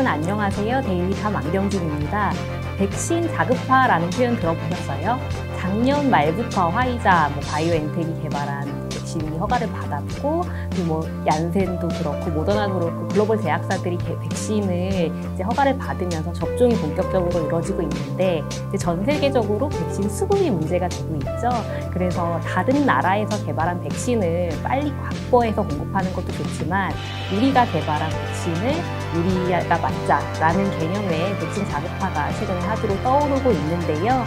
여러분 안녕하세요. 데일리탐 안경준입니다. 백신 자급화라는 표현 들어보셨어요? 작년 말부터 화이자, 바이오엔텍이 개발한 백신이 허가를 받았고, 그리고 얀센도 그렇고 모더나도 그렇고 글로벌 제약사들이 백신을 이제 허가를 받으면서 접종이 본격적으로 이루어지고 있는데, 이제 전 세계적으로 백신 수급이 문제가 되고 있죠. 그래서 다른 나라에서 개발한 백신을 빨리 확보해서 공급하는 것도 좋지만, 우리가 개발한 백신을 우리가 맞자라는 개념의 백신 자급화가 최근에 화두로 떠오르고 있는데요.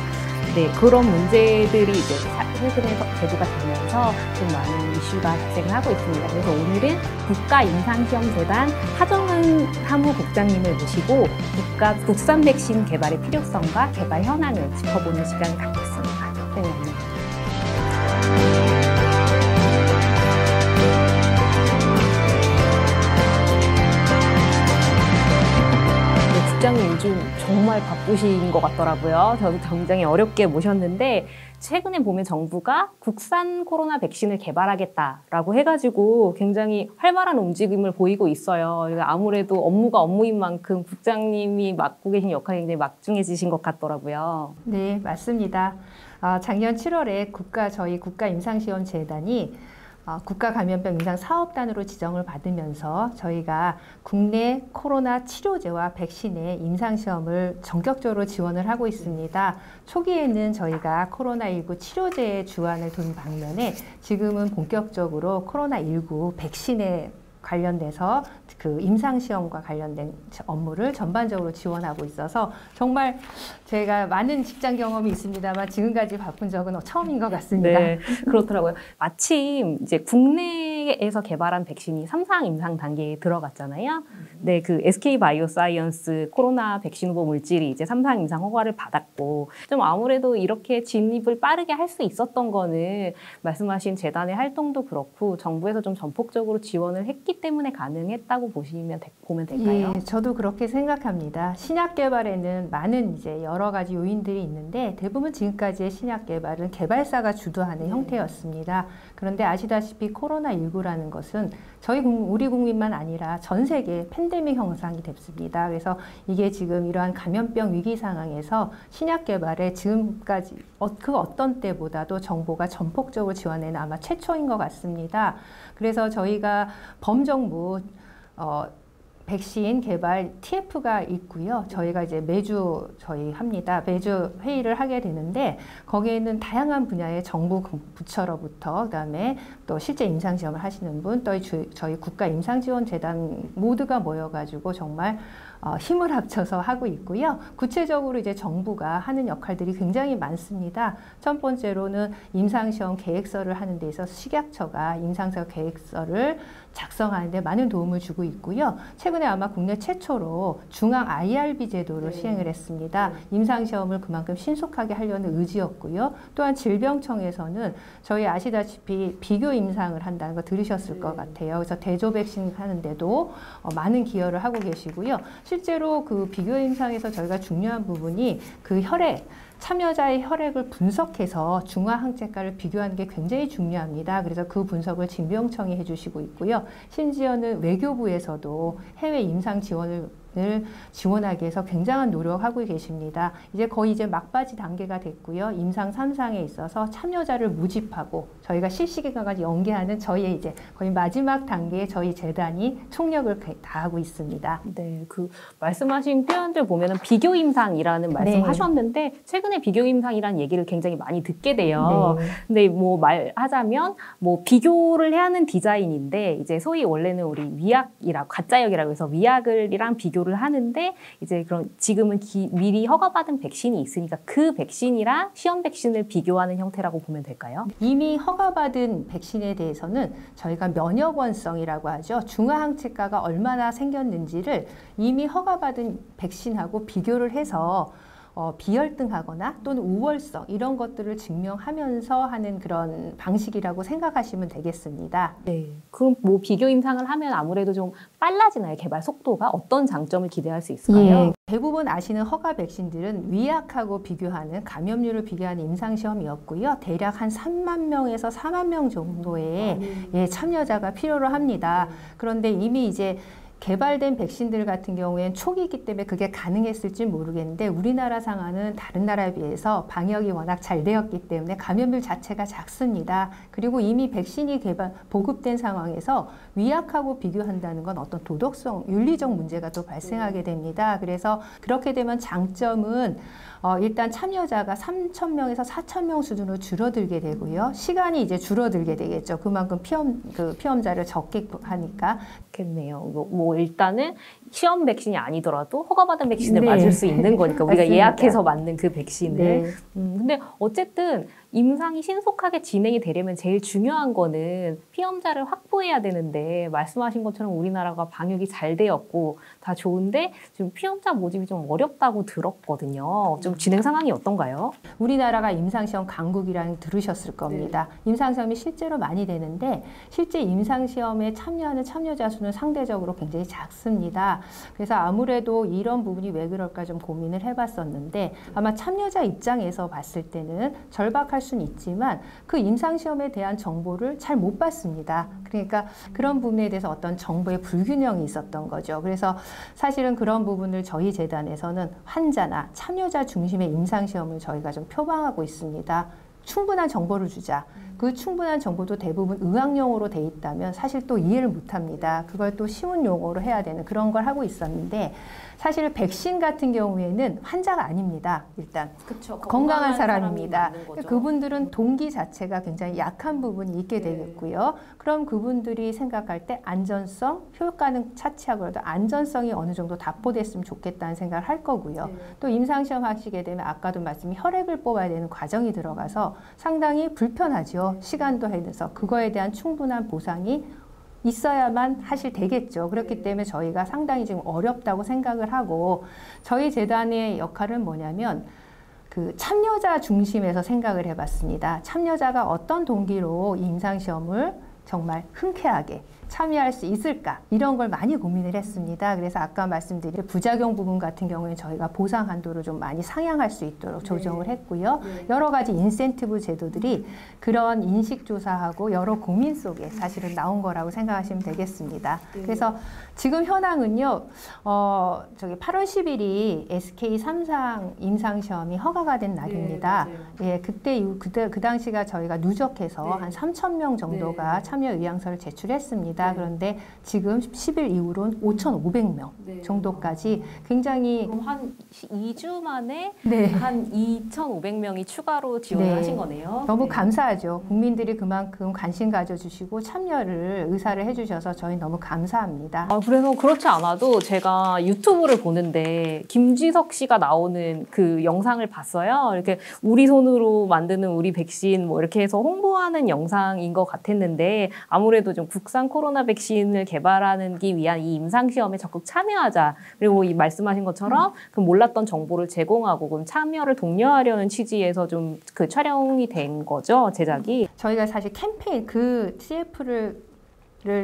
네, 그런 문제들이 이제 최근에 제도가 되면서 좀 많은 이슈가 발생을 하고 있습니다. 그래서 오늘은 국가임상시험재단 하정은 사무국장님을 모시고 국산 백신 개발의 필요성과 개발 현황을 짚어보는 시간을 갖겠습니다. 네. 국장님 요즘 정말 바쁘신 것 같더라고요. 저도 굉장히 어렵게 모셨는데, 최근에 보면 정부가 국산 코로나 백신을 개발하겠다라고 해가지고 굉장히 활발한 움직임을 보이고 있어요. 아무래도 업무가 업무인 만큼 국장님이 맡고 계신 역할이 굉장히 막중해지신 것 같더라고요. 네, 맞습니다. 작년 7월에 저희 국가임상시험재단이 국가감염병 임상사업단으로 지정을 받으면서 저희가 국내 코로나 치료제와 백신의 임상시험을 전격적으로 지원을 하고 있습니다. 초기에는 저희가 코로나19 치료제의 주안을 둔 반면에 지금은 본격적으로 코로나19 백신에 관련돼서 그 임상시험과 관련된 업무를 전반적으로 지원하고 있어서 정말 제가 많은 직장 경험이 있습니다만 지금까지 바쁜 적은 처음인 것 같습니다. 네, 그렇더라고요. 마침 이제 국내에서 개발한 백신이 3상 임상 단계에 들어갔잖아요. 네, 그 SK바이오사이언스 코로나 백신 후보 물질이 이제 3상 임상 허가를 받았고, 좀 아무래도 이렇게 진입을 빠르게 할 수 있었던 거는 말씀하신 재단의 활동도 그렇고 정부에서 좀 전폭적으로 지원을 했기 때문에 가능했다고 보면 될까요? 예, 저도 그렇게 생각합니다. 신약 개발에는 많은 이제 여러 가지 요인들이 있는데 대부분 지금까지의 신약 개발은 개발사가 주도하는 형태였습니다. 그런데 아시다시피 코로나19라는 것은 우리 국민만 아니라 전 세계 팬데믹 형상이 됐습니다. 그래서 이게 지금 이러한 감염병 위기 상황에서 신약 개발에 지금까지 그 어떤 때보다도 정부가 전폭적으로 지원하는 아마 최초인 것 같습니다. 그래서 저희가 범정부 백신 개발 TF가 있고요. 저희가 이제 매주 매주 회의를 하게 되는데 거기에는 다양한 분야의 정부 부처로부터 그다음에 또 실제 임상시험을 하시는 분, 또 저희 국가임상지원재단 모두가 모여가지고 정말 힘을 합쳐서 하고 있고요. 구체적으로 이제 정부가 하는 역할들이 굉장히 많습니다. 첫 번째로는 임상시험 계획서를 하는 데 있어서 식약처가 임상시험 계획서를 작성하는 데 많은 도움을 주고 있고요. 최근에 아마 국내 최초로 중앙 IRB 제도를 시행을 했습니다. 임상시험을 그만큼 신속하게 하려는 의지였고요. 또한 질병청에서는 저희 아시다시피 비교 임상을 한다는 거 들으셨을 것 같아요. 그래서 대조 백신 하는데도 많은 기여를 하고 계시고요. 실제로 그 비교 임상에서 저희가 중요한 부분이 그 참여자의 혈액을 분석해서 중화항체가를 비교하는 게 굉장히 중요합니다. 그래서 그 분석을 질병청이 해주시고 있고요. 심지어는 외교부에서도 해외 임상 지원을 지원하기 위해서 굉장한 노력하고 계십니다. 이제 거의 이제 막바지 단계가 됐고요. 임상 3상에 있어서 참여자를 모집하고 저희가 실시기간까지 연계하는 저희의 이제 거의 마지막 단계에 저희 재단이 총력을 다하고 있습니다. 네, 그 말씀하신 표현들 보면은 비교 임상이라는 말씀하셨는데 최근에 비교 임상이라는 얘기를 굉장히 많이 듣게 돼요. 근데 말하자면 비교를 해야 하는 디자인인데 이제 소위 원래는 우리 위약이라고 가짜역이라고 해서 위약을이랑 비교를 하는데 이제 그럼 지금은 미리 허가받은 백신이 있으니까 그 백신이랑 시험 백신을 비교하는 형태라고 보면 될까요? 이미 허가받은 백신에 대해서는 저희가 면역원성이라고 하죠. 중화항체가가 얼마나 생겼는지를 이미 허가받은 백신하고 비교를 해서 비혈등하거나 또는 우월성 이런 것들을 증명하면서 하는 그런 방식이라고 생각하시면 되겠습니다. 네, 그럼 비교 임상을 하면 아무래도 좀 빨라지나요? 개발 속도가? 어떤 장점을 기대할 수 있을까요? 예, 대부분 아시는 허가 백신들은 위약하고 비교하는 감염률을 비교하는 임상시험이었고요. 대략 한 3만 명에서 4만 명 정도의 참여자가 필요로 합니다. 그런데 이미 이제 개발된 백신들 같은 경우에는 초기이기 때문에 그게 가능했을지 모르겠는데 우리나라 상황은 다른 나라에 비해서 방역이 워낙 잘 되었기 때문에 감염률 자체가 작습니다. 그리고 이미 백신이 보급된 상황에서 위약하고 비교한다는 건 어떤 도덕성, 윤리적 문제가 또 발생하게 됩니다. 그래서 그렇게 되면 장점은 일단 참여자가 3,000명에서 4,000명 수준으로 줄어들게 되고요. 시간이 이제 줄어들게 되겠죠. 그만큼 피험자를 적게 하니까. 좋겠네요. 뭐 일단은 시험 백신이 아니더라도 허가받은 백신을 네. 맞을 수 있는 거니까 우리가 맞습니다. 예약해서 맞는 그 백신을. 네. 근데 어쨌든 임상이 신속하게 진행이 되려면 제일 중요한 거는 피험자를 확보해야 되는데 말씀하신 것처럼 우리나라가 방역이 잘 되었고 다 좋은데 지금 피험자 모집이 좀 어렵다고 들었거든요. 좀 진행 상황이 어떤가요? 우리나라가 임상시험 강국이라는 들으셨을 겁니다. 네. 임상시험이 실제로 많이 되는데 실제 임상시험에 참여하는 참여자 수는 상대적으로 굉장히 작습니다. 그래서 아무래도 이런 부분이 왜 그럴까 좀 고민을 해봤었는데 아마 참여자 입장에서 봤을 때는 절박할 수는 있지만 그 임상시험에 대한 정보를 잘 못 받습니다. 그러니까 그런 부분에 대해서 어떤 정보의 불균형이 있었던 거죠. 그래서 사실은 그런 부분을 저희 재단에서는 환자나 참여자 중심의 임상시험을 저희가 좀 표방하고 있습니다. 충분한 정보를 주자. 그 충분한 정보도 대부분 의학용어로 돼 있다면 사실 또 이해를 못합니다. 그걸 또 쉬운 용어로 해야 되는 그런 걸 하고 있었는데 사실 백신 같은 경우에는 환자가 아닙니다. 일단 그쵸, 건강한 사람입니다. 거죠. 그분들은 동기 자체가 굉장히 약한 부분이 있게 네. 되겠고요. 그럼 그분들이 생각할 때 안전성, 효과는 차치하고라도 안전성이 어느 정도 답보됐으면 좋겠다는 생각을 할 거고요. 네. 또 임상시험 하시게 되면 아까도 말씀이 혈액을 뽑아야 되는 과정이 들어가서 상당히 불편하죠. 시간도 해서 그거에 대한 충분한 보상이 있어야만 사실 되겠죠. 그렇기 때문에 저희가 상당히 지금 어렵다고 생각을 하고 저희 재단의 역할은 뭐냐면 그 참여자 중심에서 생각을 해봤습니다. 참여자가 어떤 동기로 이 임상시험을 정말 흔쾌하게 참여할 수 있을까 이런 걸 많이 고민을 했습니다. 그래서 아까 말씀드린 부작용 부분 같은 경우에 저희가 보상 한도를 좀 많이 상향할 수 있도록 조정을 했고요. 여러 가지 인센티브 제도들이 그런 인식조사하고 여러 고민 속에 사실은 나온 거라고 생각하시면 되겠습니다. 그래서 지금 현황은요. 저기 8월 10일이 SK 삼상 임상시험이 허가가 된 날입니다. 예, 그 당시가 저희가 누적해서 한 3,000명 정도가 참여 의향서를 제출했습니다. 그런데 지금 10일 이후로는 5,500명 정도까지 굉장히 한 2주 만에 네. 한 2,500명이 추가로 지원을 네. 하신 거네요. 너무 감사하죠. 국민들이 그만큼 관심 가져주시고 참여를 의사를 해주셔서 저희 너무 감사합니다. 그래서 그렇지 않아도 제가 유튜브를 보는데 김지석 씨가 나오는 그 영상을 봤어요. 이렇게 우리 손으로 만드는 우리 백신 뭐 이렇게 해서 홍보하는 영상인 것 같았는데 아무래도 좀 국산 코로나 백신을 개발하기 위한 이 임상시험에 적극 참여하자. 그리고 이 말씀하신 것처럼 그 몰랐던 정보를 제공하고 그럼 참여를 독려하려는 취지에서 좀 그 촬영이 된 거죠, 제작이. 저희가 사실 캠페인 그 CF를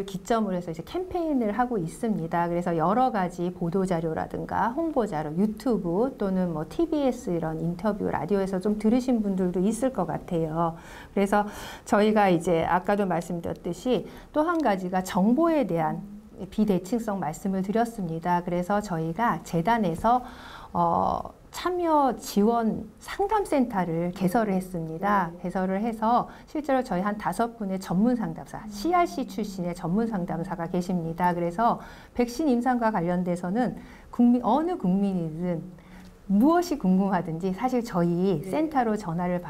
기점으로 해서 이제 캠페인을 하고 있습니다. 그래서 여러 가지 보도자료라든가 홍보자료, 유튜브 또는 뭐 TBS 이런 인터뷰, 라디오에서 좀 들으신 분들도 있을 것 같아요. 그래서 저희가 이제 아까도 말씀드렸듯이 또 한 가지가 정보에 대한 비대칭성 말씀을 드렸습니다. 그래서 저희가 재단에서 참여 지원 상담센터를 개설을 했습니다. 개설을 해서 실제로 저희 한 5분의 전문 상담사, CRC 출신의 전문 상담사가 계십니다. 그래서 백신 임상과 관련돼서는 어느 국민이든 무엇이 궁금하든지 사실 저희 센터로 전화를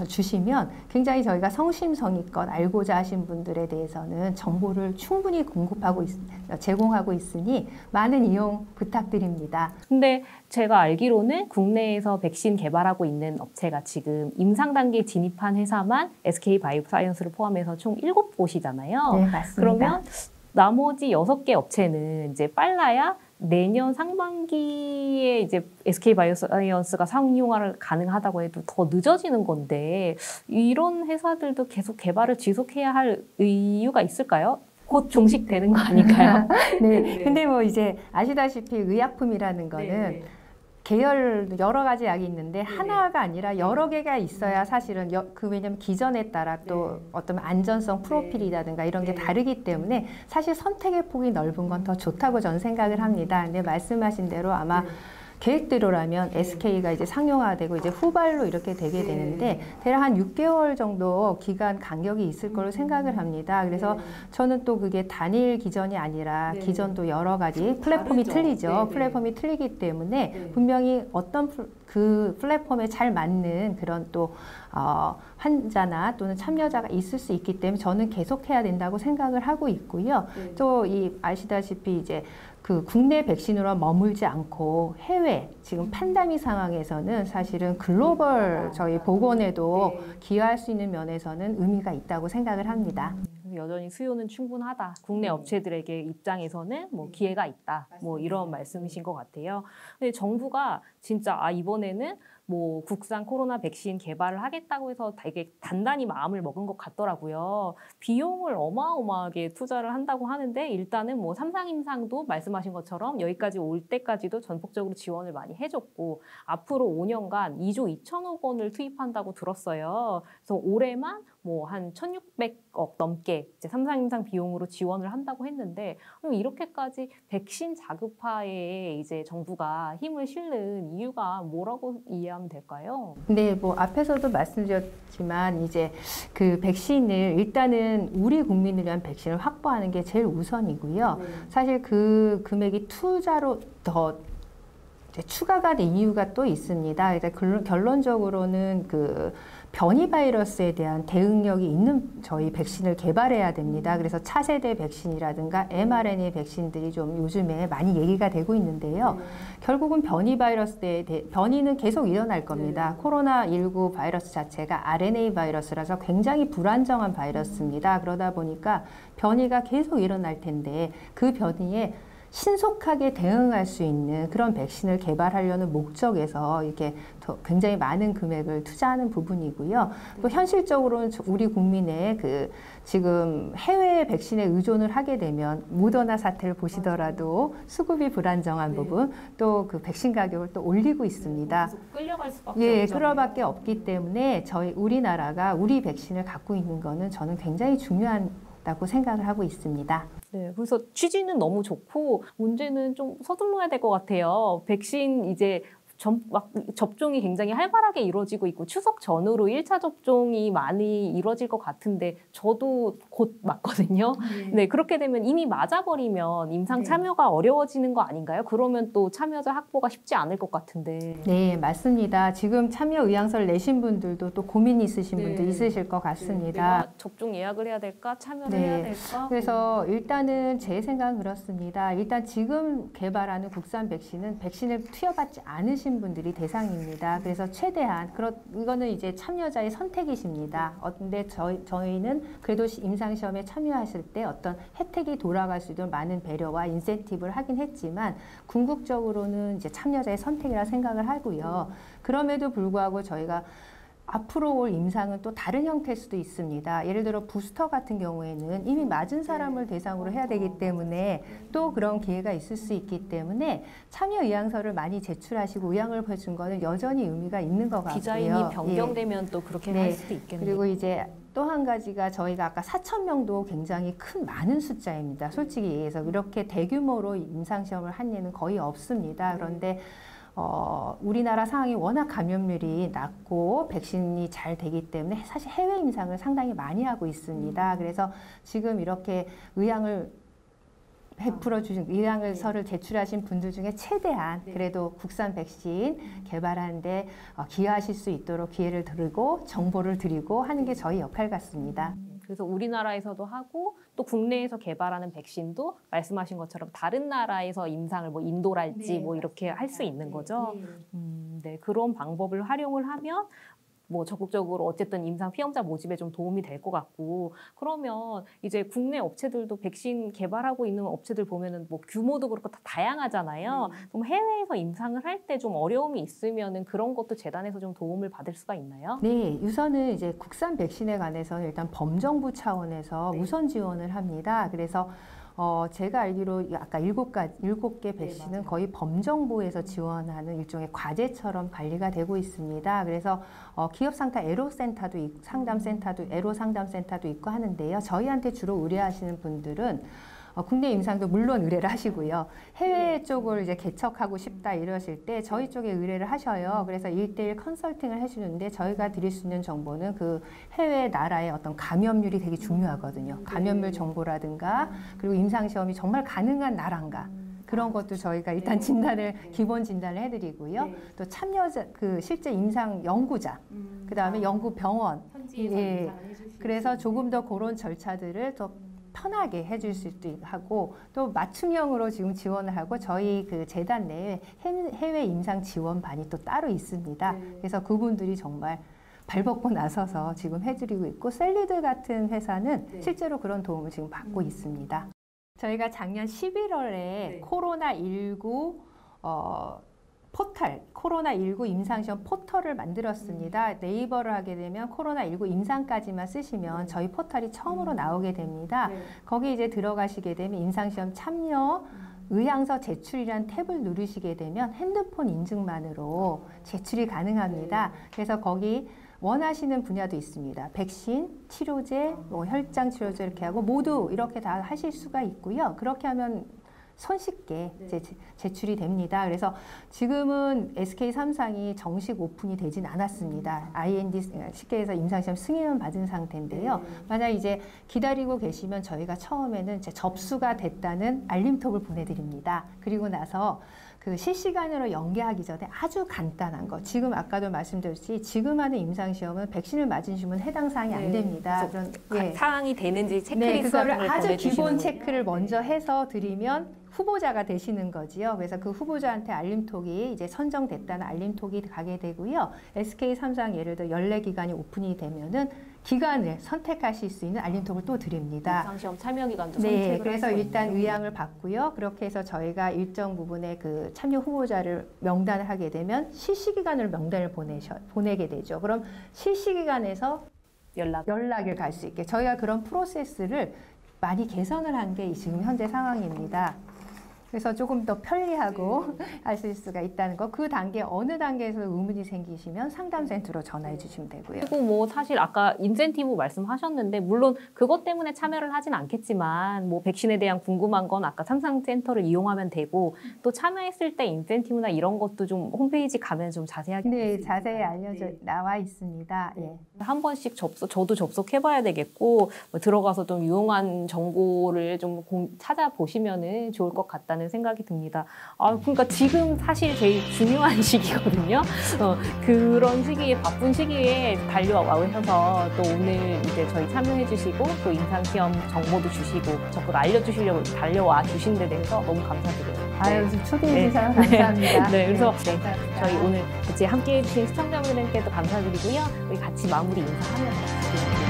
주시면 굉장히 저희가 성심성의껏 알고자 하신 분들에 대해서는 정보를 충분히 제공하고 있으니 많은 이용 부탁드립니다. 근데 제가 알기로는 국내에서 백신 개발하고 있는 업체가 지금 임상 단계에 진입한 회사만 SK 바이오사이언스를 포함해서 총 7곳이잖아요. 네, 맞습니다. 그러면 나머지 6개 업체는 이제 빨라야 내년 상반기에 이제 SK 바이오사이언스가 상용화를 가능하다고 해도 더 늦어지는 건데 이런 회사들도 계속 개발을 지속해야 할 이유가 있을까요? 곧 종식되는 거 아닐까요? 네. 근데 뭐 이제 아시다시피 의약품이라는 거는 계열 여러 가지 약이 있는데 하나가 아니라 여러 개가 있어야 사실은 왜냐면 기전에 따라 또 어떤 안전성 프로필이라든가 이런 게 다르기 때문에 사실 선택의 폭이 넓은 건 더 좋다고 저는 생각을 합니다. 근데 말씀하신 대로 아마 계획대로라면 SK가 이제 상용화되고 이제 후발로 이렇게 되게 되는데 대략 한 6개월 정도 기간 간격이 있을 거로 생각을 합니다. 그래서 저는 또 그게 단일 기전이 아니라 기전도 여러 가지 플랫폼이 틀리죠. 플랫폼이 틀리기 때문에 분명히 어떤 그 플랫폼에 잘 맞는 그런 또 환자나 또는 참여자가 있을 수 있기 때문에 저는 계속해야 된다고 생각을 하고 있고요. 또 아시다시피 이제 그 국내 백신으로 머물지 않고 해외 지금 팬데믹 상황에서는 사실은 글로벌 저희 보건에도 기여할 수 있는 면에서는 의미가 있다고 생각을 합니다. 여전히 수요는 충분하다. 국내 업체들에게 입장에서는 뭐 기회가 있다. 뭐 이런 말씀이신 것 같아요. 근데 정부가 진짜 이번에는 뭐 국산 코로나 백신 개발을 하겠다고 해서 되게 단단히 마음을 먹은 것 같더라고요. 비용을 어마어마하게 투자를 한다고 하는데 일단은 뭐 삼상임상도 말씀하신 것처럼 여기까지 올 때까지도 전폭적으로 지원을 많이 해줬고 앞으로 5년간 2조 2천억 원을 투입한다고 들었어요. 그래서 올해만 뭐 한 1,600억 넘게 이제 삼상임상 비용으로 지원을 한다고 했는데 이렇게까지 백신 자급화에 이제 정부가 힘을 실는 이유가 뭐라고 이해하면 될까요? 네, 뭐 앞에서도 말씀드렸지만 이제 그 백신을 일단은 우리 국민을 위한 백신을 확보하는 게 제일 우선이고요. 사실 그 금액이 투자로 더 추가가 된 이유가 또 있습니다. 결론적으로는 그 변이 바이러스에 대한 대응력이 있는 저희 백신을 개발해야 됩니다. 그래서 차세대 백신이라든가 mRNA 백신들이 좀 요즘에 많이 얘기가 되고 있는데요. 결국은 변이 바이러스에 변이는 계속 일어날 겁니다. 코로나19 바이러스 자체가 RNA 바이러스라서 굉장히 불안정한 바이러스입니다. 그러다 보니까 변이가 계속 일어날 텐데 그 변이에 신속하게 대응할 수 있는 그런 백신을 개발하려는 목적에서 이렇게 굉장히 많은 금액을 투자하는 부분이고요. 또 현실적으로는 우리 국민의 그 지금 해외 백신에 의존을 하게 되면 모더나 사태를 보시더라도 수급이 불안정한 부분, 또 그 백신 가격을 또 올리고 있습니다. 끌려갈 수밖에 없죠. 그럴밖에 없기 때문에 우리나라가 우리 백신을 갖고 있는 거는 저는 굉장히 중요하다고 생각을 하고 있습니다. 네, 그래서 취지는 너무 좋고 문제는 좀 서둘러야 될 것 같아요. 백신 이제 접종이 굉장히 활발하게 이루어지고 있고 추석 전후로 1차 접종이 많이 이루어질 것 같은데 저도 곧 맞거든요. 네, 그렇게 되면 이미 맞아버리면 임상 참여가 어려워지는 거 아닌가요? 그러면 또 참여자 확보가 쉽지 않을 것 같은데. 네, 맞습니다. 지금 참여 의향서를 내신 분들도 또 고민이 있으신 분들 있으실 것 같습니다. 내가 접종 예약을 해야 될까? 참여를 해야 될까? 그래서 일단은 제 생각은 그렇습니다. 일단 지금 개발하는 국산 백신을 투여받지 않으신 분들이 대상입니다. 그래서 최대한 이거는 이제 참여자의 선택이십니다. 근데 저희는 그래도 임상시험에 참여하실 때 어떤 혜택이 돌아갈 수 있도록 많은 배려와 인센티브를 하긴 했지만 궁극적으로는 이제 참여자의 선택이라 생각을 하고요. 그럼에도 불구하고 저희가 앞으로 올 임상은 또 다른 형태일 수도 있습니다. 예를 들어 부스터 같은 경우에는 이미 맞은 사람을 대상으로 해야 되기 때문에 또 그런 기회가 있을 수 있기 때문에 참여 의향서를 많이 제출하시고 의향을 해준 거는 여전히 의미가 있는 것 같고요. 디자인이 변경되면 또 그렇게 할 수도 있겠네요. 그리고 이제 또 한 가지가 저희가 아까 4,000명도 굉장히 많은 숫자입니다. 솔직히 얘기해서 이렇게 대규모로 임상시험을 한 예는 거의 없습니다. 그런데 우리나라 상황이 워낙 감염률이 낮고 백신이 잘 되기 때문에 사실 해외 임상을 상당히 많이 하고 있습니다. 그래서 지금 이렇게 의향을 의향서를 제출하신 분들 중에 최대한 그래도 국산 백신 개발하는데 기여하실 수 있도록 기회를 드리고 정보를 드리고 하는 게 저희 역할 같습니다. 그래서 우리나라에서도 하고 또 국내에서 개발하는 백신도 말씀하신 것처럼 다른 나라에서 임상을 뭐 인도랄지 뭐 이렇게 할 수 있는 거죠. 네, 그런 방법을 활용을 하면 뭐 적극적으로 어쨌든 임상 피험자 모집에 좀 도움이 될 것 같고 그러면 이제 국내 업체들도 백신 개발하고 있는 업체들 보면은 뭐 규모도 그렇고 다 다양하잖아요. 그럼 해외에서 임상을 할 때 좀 어려움이 있으면은 그런 것도 재단에서 좀 도움을 받을 수가 있나요? 네, 우선은 이제 국산 백신에 관해서는 일단 범정부 차원에서 우선 지원을 합니다. 그래서 제가 알기로 아까 7개 백신은 거의 범정부에서 지원하는 일종의 과제처럼 관리가 되고 있습니다. 그래서 기업 상담 애로센터도 상담센터도 애로 상담센터도 있고 하는데요. 저희한테 주로 의뢰하시는 분들은 국내 임상도 물론 의뢰를 하시고요. 해외 쪽을 이제 개척하고 싶다 이러실 때 저희 쪽에 의뢰를 하셔요. 그래서 1:1 컨설팅을 해주는데 저희가 드릴 수 있는 정보는 그 해외 나라의 어떤 감염률이 되게 중요하거든요. 감염률 정보라든가 그리고 임상시험이 정말 가능한 나라인가. 그런 것도 저희가 일단 기본 진단을 해드리고요. 또 참여자, 실제 임상 연구자, 그 다음에 연구 병원. 예. 그래서 조금 더 그런 절차들을 더 편하게 해줄 수도 하고 또 맞춤형으로 지금 지원을 하고 저희 그 재단 내에 해외 임상 지원반이 또 따로 있습니다. 그래서 그분들이 정말 발벗고 나서서 지금 해드리고 있고 셀리드 같은 회사는 실제로 그런 도움을 지금 받고 있습니다. 저희가 작년 11월에 코로나19 포털, 코로나19 임상시험 포털을 만들었습니다. 네이버를 하게 되면 코로나19 임상까지만 쓰시면 저희 포털이 처음으로 나오게 됩니다. 거기 이제 들어가시게 되면 임상시험 참여, 의향서 제출이란 탭을 누르시게 되면 핸드폰 인증만으로 제출이 가능합니다. 그래서 거기 원하시는 분야도 있습니다. 백신, 치료제, 혈장 치료제 이렇게 하고 모두 이렇게 다 하실 수가 있고요. 그렇게 하면 손쉽게 제출이 됩니다. 그래서 지금은 SK3상이 정식 오픈이 되진 않았습니다. IND 쉽게 해서 임상시험 승인은 받은 상태인데요. 만약 이제 기다리고 계시면 저희가 처음에는 이제 접수가 됐다는 알림톡을 보내드립니다. 그리고 나서 그 실시간으로 연계하기 전에 아주 간단한 거. 지금 아까도 말씀드렸듯이 지금 하는 임상시험은 백신을 맞으시면 해당 사항이 안 됩니다. 그런 사항이 되는지 체크리스트 그거를 아주 기본 체크를 먼저 해서 드리면 후보자가 되시는 거지요. 그래서 그 후보자한테 알림톡이 이제 선정됐다는 알림톡이 가게 되고요. SK3상 예를 들어 연례기간이 오픈이 되면은 기간을 선택하실 수 있는 알림톡을 또 드립니다. 임상시험 참여 기간도 선택을 그래서 일단 의향을 받고요. 그렇게 해서 저희가 일정 부분의 그 참여 후보자를 명단을 하게 되면 실시기간으로 명단을 보내게 되죠. 그럼 실시기간에서 연락을 갈 수 있게 저희가 그런 프로세스를 많이 개선을 한 게 지금 현재 상황입니다. 그래서 조금 더 편리하고 하실 수가 있다는 거. 그 단계 어느 단계에서 의문이 생기시면 상담센터로 전화해 주시면 되고요. 그리고 뭐 사실 아까 인센티브 말씀하셨는데 물론 그것 때문에 참여를 하진 않겠지만 뭐 백신에 대한 궁금한 건 아까 상담센터를 이용하면 되고 또 참여했을 때 인센티브나 이런 것도 좀 홈페이지 가면 좀 자세하게 자세히 나와 있습니다. 한 번씩 저도 접속해봐야 되겠고 뭐 들어가서 좀 유용한 정보를 좀 찾아보시면은 좋을 것 같다는 생각이 듭니다. 그러니까 지금 사실 제일 중요한 시기거든요. 그런 시기에 바쁜 시기에 달려와셔서 또 오늘 이제 저희 참여해주시고 또 임상시험 정보도 주시고 적극 알려주시려고 달려와 주신 데 대해서 너무 감사드려요. 초대해 주셔서 감사합니다. 그래서 저희 오늘 같이 함께해 주신 시청자분들께도 감사드리고요. 우리 같이 마무리 인사하면서